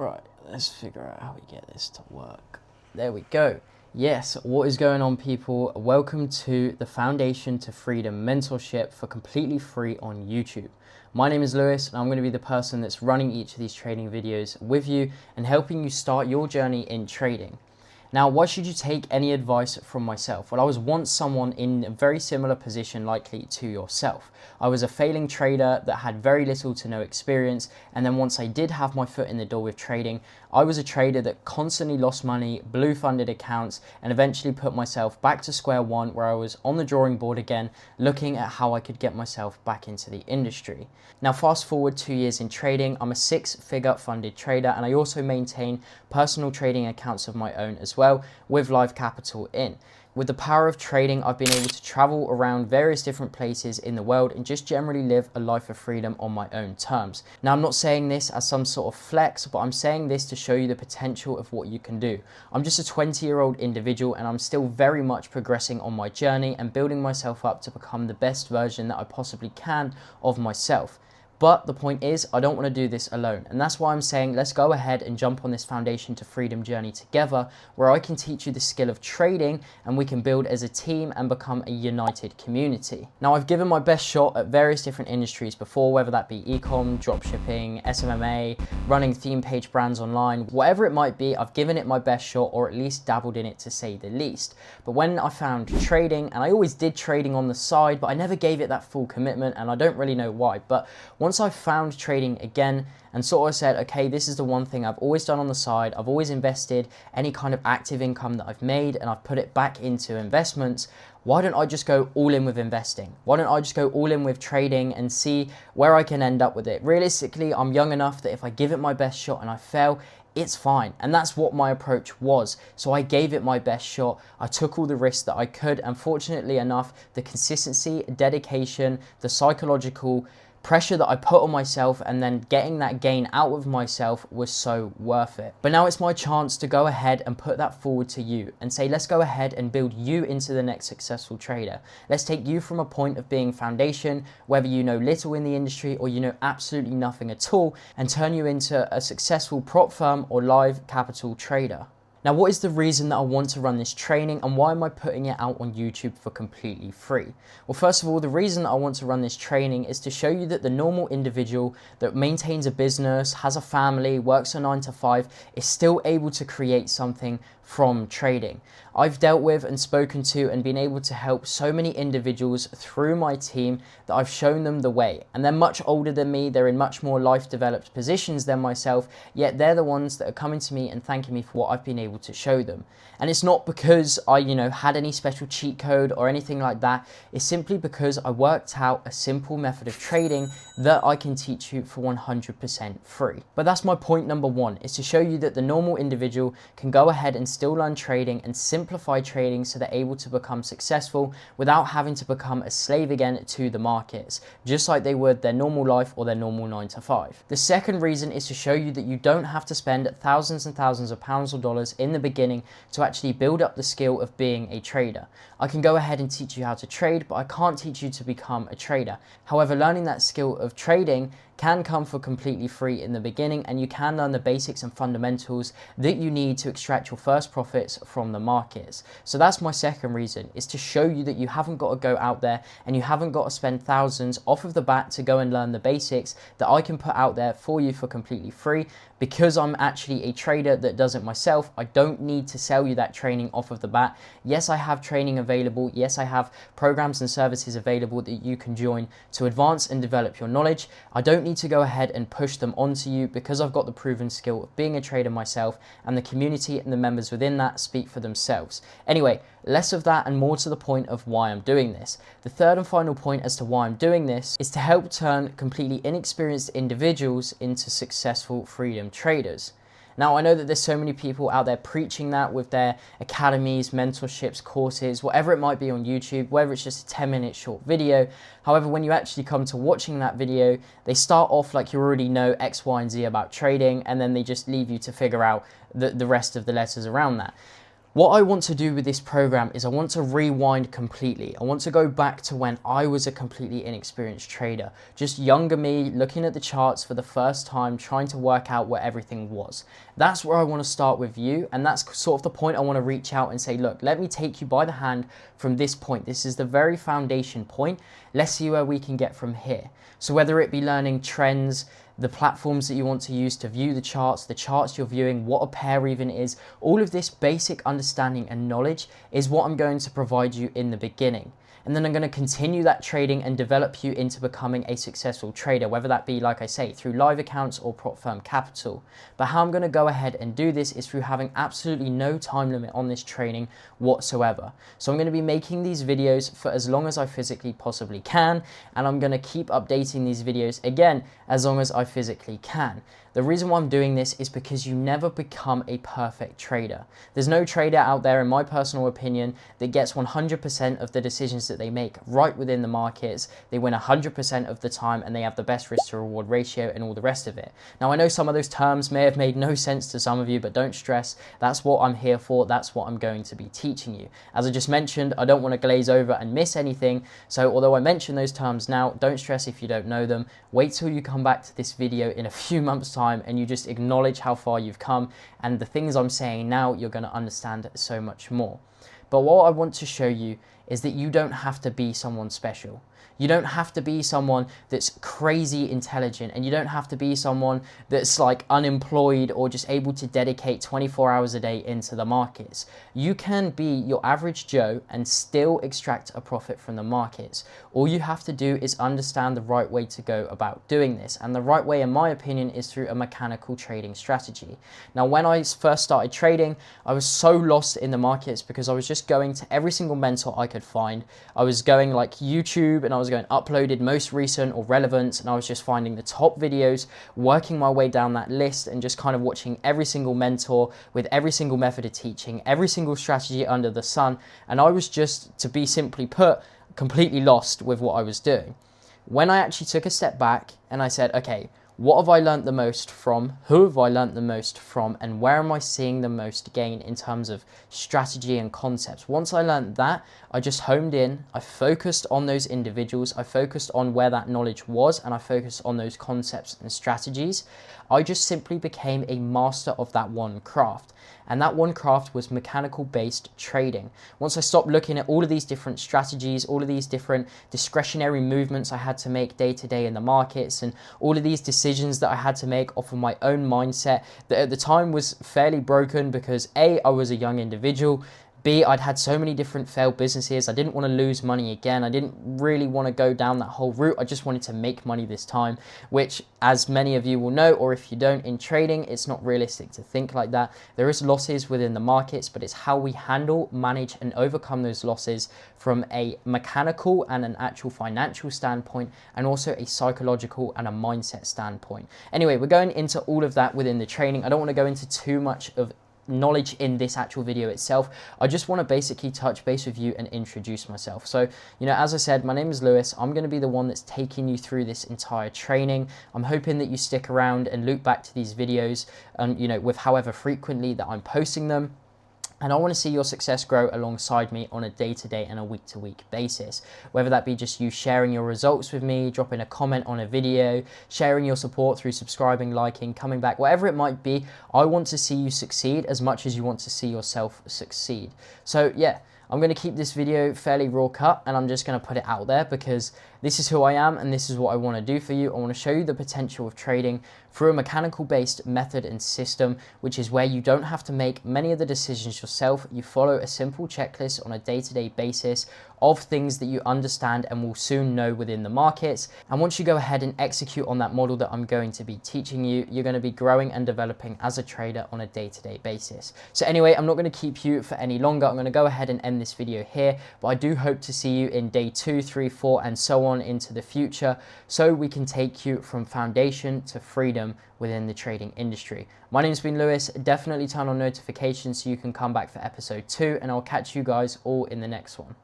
Right, let's figure out how we get this to work. There we go. Yes, what is going on, people? Welcome to the Foundation to Freedom mentorship for completely free on YouTube. My name is Lewis and I'm going to be the person that's running each of these trading videos with you and helping you start your journey in trading. Now, why should you take any advice from myself? Well, I was once someone in a very similar position likely to yourself. I was a failing trader that had very little to no experience, and then once I did have my foot in the door with trading, I was a trader that constantly lost money, blew funded accounts, and eventually put myself back to square one where I was on the drawing board again, looking at how I could get myself back into the industry. Now, fast forward 2 years in trading, I'm a 6-figure funded trader, and I also maintain personal trading accounts of my own as well, with live capital in. With the power of trading, I've been able to travel around various different places in the world and just generally live a life of freedom on my own terms. Now, I'm not saying this as some sort of flex, but I'm saying this to show you the potential of what you can do. I'm just a 20-year-old individual and I'm still very much progressing on my journey and building myself up to become the best version that I possibly can of myself. But the point is, I don't want to do this alone. And that's why I'm saying, let's go ahead and jump on this Foundation to Freedom journey together, where I can teach you the skill of trading and we can build as a team and become a united community. Now, I've given my best shot at various different industries before, whether that be e-com, dropshipping, SMMA, running theme page brands online, whatever it might be, I've given it my best shot or at least dabbled in it to say the least. But when I found trading, and I always did trading on the side, but I never gave it that full commitment and I don't really know why. But once I found trading again and sort of said, okay, this is the one thing I've always done on the side. I've always invested any kind of active income that I've made and I've put it back into investments. Why don't I just go all in with investing? Why don't I just go all in with trading and see where I can end up with it? Realistically, I'm young enough that if I give it my best shot and I fail, it's fine. And that's what my approach was. So I gave it my best shot. I took all the risks that I could. And fortunately enough, the consistency, dedication, the psychological pressure that I put on myself and then getting that gain out of myself was so worth it. But now it's my chance to go ahead and put that forward to you and say, let's go ahead and build you into the next successful trader. Let's take you from a point of being foundation, whether you know little in the industry or you know absolutely nothing at all, and turn you into a successful prop firm or live capital trader. Now, what is the reason that I want to run this training and why am I putting it out on YouTube for completely free? Well, first of all, the reason that I want to run this training is to show you that the normal individual that maintains a business, has a family, works a 9 to 5, is still able to create something from trading. I've dealt with and spoken to and been able to help so many individuals through my team that I've shown them the way. And they're much older than me, they're in much more life developed positions than myself, yet they're the ones that are coming to me and thanking me for what I've been able to show them. And it's not because I, had any special cheat code or anything like that. It's simply because I worked out a simple method of trading that I can teach you for 100% free. But that's my point number one, is to show you that the normal individual can go ahead and still learn trading and simplify trading so they're able to become successful without having to become a slave again to the markets, just like they would their normal life or their normal 9 to 5. The second reason is to show you that you don't have to spend thousands and thousands of pounds or dollars in the beginning to actually build up the skill of being a trader. I can go ahead and teach you how to trade, but I can't teach you to become a trader. However, learning that skill of trading can come for completely free in the beginning, and you can learn the basics and fundamentals that you need to extract your first profits from the markets. So that's my second reason, is to show you that you haven't got to go out there and you haven't got to spend thousands off of the bat to go and learn the basics that I can put out there for you for completely free. Because I'm actually a trader that does it myself, I don't need to sell you that training off of the bat. Yes, I have training available. Yes, I have programs and services available that you can join to advance and develop your knowledge. I don't need to go ahead and push them onto you because I've got the proven skill of being a trader myself, and the community and the members within that speak for themselves. Anyway, less of that and more to the point of why I'm doing this. The third and final point as to why I'm doing this is to help turn completely inexperienced individuals into successful freedom traders. Now, I know that there's so many people out there preaching that with their academies, mentorships, courses, whatever it might be on YouTube, whether it's just a 10-minute short video. However, when you actually come to watching that video, they start off like you already know X, Y, and Z about trading, and then they just leave you to figure out the rest of the letters around that. What I want to do with this program is I want to rewind completely. I want to go back to when I was a completely inexperienced trader, just younger me, looking at the charts for the first time, trying to work out what everything was. That's where I want to start with you, and that's sort of the point I want to reach out and say, look, let me take you by the hand from this point. This is the very foundation point. Let's see where we can get from here. So whether it be learning trends, the platforms that you want to use to view the charts you're viewing, what a pair even is, all of this basic understanding and knowledge is what I'm going to provide you in the beginning. And then I'm going to continue that trading and develop you into becoming a successful trader, whether that be, like I say, through live accounts or prop firm capital. But how I'm going to go ahead and do this is through having absolutely no time limit on this training whatsoever. So I'm going to be making these videos for as long as I physically possibly can, and I'm going to keep updating these videos again as long as I physically can. The reason why I'm doing this is because you never become a perfect trader. There's no trader out there, in my personal opinion, that gets 100% of the decisions that they make right within the markets. They win 100% of the time and they have the best risk to reward ratio and all the rest of it. Now, I know some of those terms may have made no sense to some of you, but don't stress. That's what I'm here for. That's what I'm going to be teaching you. As I just mentioned, I don't want to glaze over and miss anything. So although I mention those terms now, don't stress if you don't know them. Wait till you come back to this video in a few months' time and you just acknowledge how far you've come, and the things I'm saying now you're going to understand so much more. But what I want to show you is that you don't have to be someone special. You don't have to be someone that's crazy intelligent, and you don't have to be someone that's like unemployed or just able to dedicate 24 hours a day into the markets. You can be your average Joe and still extract a profit from the markets. All you have to do is understand the right way to go about doing this. And the right way, in my opinion, is through a mechanical trading strategy. Now, when I first started trading, I was so lost in the markets because I was just going to every single mentor I could find. I was going like YouTube, and I was going uploaded most recent or relevant, and I was just finding the top videos, working my way down that list and just kind of watching every single mentor with every single method of teaching, every single strategy under the sun. And I was just, to be simply put, completely lost with what I was doing. When I actually took a step back and I said, okay, what have I learned the most from? Who have I learned the most from? And where am I seeing the most gain in terms of strategy and concepts? Once I learned that, I just homed in. I focused on those individuals. I focused on where that knowledge was, and I focused on those concepts and strategies. I just simply became a master of that one craft. And that one craft was mechanical based trading. Once I stopped looking at all of these different strategies, all of these different discretionary movements I had to make day to day in the markets, and all of these decisions that I had to make off of my own mindset that at the time was fairly broken because A, I was a young individual, B, I'd had so many different failed businesses. I didn't want to lose money again. I didn't really want to go down that whole route. I just wanted to make money this time, which, as many of you will know, or if you don't, in trading, it's not realistic to think like that. There is losses within the markets, but it's how we handle, manage, and overcome those losses from a mechanical and an actual financial standpoint, and also a psychological and a mindset standpoint. Anyway, we're going into all of that within the training. I don't want to go into too much of knowledge in this actual video itself. I just want to basically touch base with you and introduce myself. So, as I said, my name is Lewis. I'm going to be the one that's taking you through this entire training. I'm hoping that you stick around and loop back to these videos, and with however frequently that I'm posting them. And I want to see your success grow alongside me on a day-to-day and a week-to-week basis. Whether that be just you sharing your results with me, dropping a comment on a video, sharing your support through subscribing, liking, coming back, whatever it might be, I want to see you succeed as much as you want to see yourself succeed. So yeah, I'm going to keep this video fairly raw cut, and I'm just going to put it out there because this is who I am and this is what I want to do for you. I want to show you the potential of trading through a mechanical based method and system, which is where you don't have to make many of the decisions yourself. You follow a simple checklist on a day-to-day basis of things that you understand and will soon know within the markets. And once you go ahead and execute on that model that I'm going to be teaching you, you're going to be growing and developing as a trader on a day-to-day basis. So anyway, I'm not going to keep you for any longer. I'm going to go ahead and end this video here, but I do hope to see you in day 2, 3, 4, and so on into the future, so we can take you from foundation to freedom within the trading industry. My name's been Lewis. Definitely turn on notifications so you can come back for episode 2, and I'll catch you guys all in the next one.